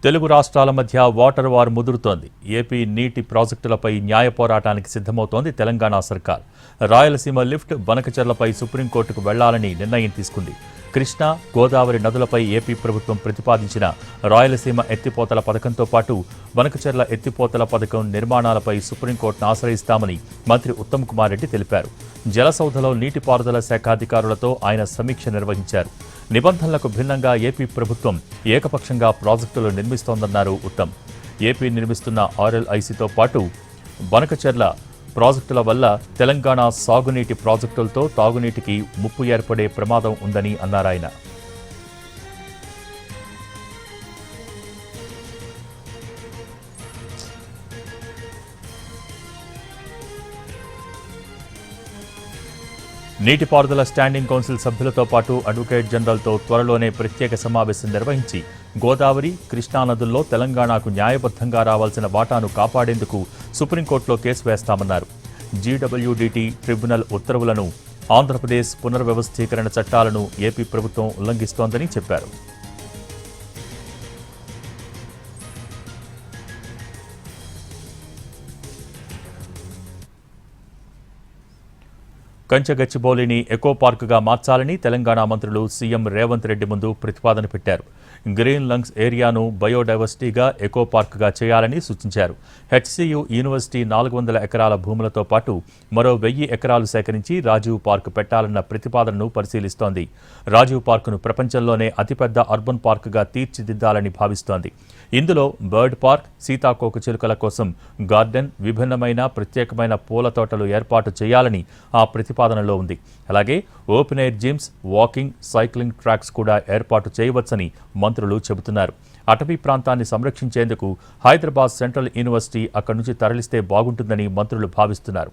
తెలుగు రాష్ట్రాల మధ్య water war ముదురుతోంది. AP నీటి ప్రాజెక్టులపై న్యాయ పోరాటానికి సిద్ధమవుతోంది తెలంగాణ సర్కార్. రాయలసీమ లిఫ్ట్ బనకచెర్లపై సుప్రీంకోర్టుకు వెళ్లాలని నిర్ణయం తీసుకుంది. కృష్ణా, గోదావరి నదులపై ఏపీ ప్రభుత్వం ప్రతిపాదించిన రాయలసీమ ఎత్తిపోతల పథకంతో పాటు బనకచెర్ల ఎత్తిపోతల పథకం నిర్మాణాలపై సుప్రీంకోర్టును ఆశ్రయిస్తామని మంత్రి ఉత్తమ్ కుమార్ రెడ్డి తెలిపారు. జలసౌధలో నీటిపారుదల శాఖ అధికారులతో ఆయన సమీక్ష నిర్వహించారు. నిబంధనలకు భిన్నంగా ఏపీ ప్రభుత్వం ఏకపక్షంగా ప్రాజెక్టులు నిర్మిస్తోందన్నారు ఉత్తమ్. ఏపీ నిర్మిస్తున్న ఆర్ఎల్ఐసితో పాటు బనకచెర్ల ప్రాజెక్టుల వల్ల తెలంగాణ సాగునీటి ప్రాజెక్టులతో తాగునీటికి ముప్పు ఏర్పడే ప్రమాదం ఉందని అన్నారాయన. నీటిపారుదల స్టాండింగ్ కౌన్సిల్ సభ్యులతో పాటు అడ్వకేట్ జనరల్తో త్వరలోనే ప్రత్యేక సమావేశం నిర్వహించి గోదావరి, కృష్ణా నదుల్లో తెలంగాణకు న్యాయబద్ధంగా రావాల్సిన వాటాను కాపాడేందుకు సుప్రీంకోర్టులో కేసు వేస్తామన్నారు. జీడబ్ల్యూడీటీ ట్రిబ్యునల్ ఉత్తర్వులను, ఆంధ్రప్రదేశ్ పునర్వ్యవస్థీకరణ చట్టాలను ఏపీ ప్రభుత్వం ఉల్లంఘిస్తోందని చెప్పారు. కంచగచ్చిబౌలిని ఎకో పార్కుగా మార్చాలని తెలంగాణ మంత్రులు సీఎం రేవంత్ రెడ్డి ముందు ప్రతిపాదన పెట్టారు. గ్రీన్ లంగ్స్ ఏరియాను బయోడైవర్సిటీగా ఎకో పార్కుగా చేయాలని సూచించారు. హెచ్సియు యూనివర్సిటీ 400 ఎకరాల భూములతో పాటు మరో 1000 ఎకరాలు సేకరించి రాజీవ్ పార్క్ పెట్టాలన్న ప్రతిపాదనను పరిశీలిస్తోంది. రాజీవ్ పార్కును ప్రపంచంలోనే అతిపెద్ద అర్బన్ పార్కుగా తీర్చిదిద్దాలని భావిస్తోంది. ఇందులో బర్డ్ పార్క్, సీతాకోకచిలుకల కోసం గార్డెన్, విభిన్నమైన ప్రత్యేకమైన పూల తోటలు ఏర్పాటు చేయాలని ఆ ప్రతిపాదనలో ఉంది. అలాగే open air gyms, walking, cycling tracks కూడా ఏర్పాటు చేయవచ్చని మంత్రులు చెబుతున్నారు. అటవీ ప్రాంతాన్ని సంరక్షించేందుకు హైదరాబాద్ సెంట్రల్ యూనివర్సిటీ అక్కడి నుంచి తరలిస్తే బాగుంటుందని మంత్రులు భావిస్తున్నారు.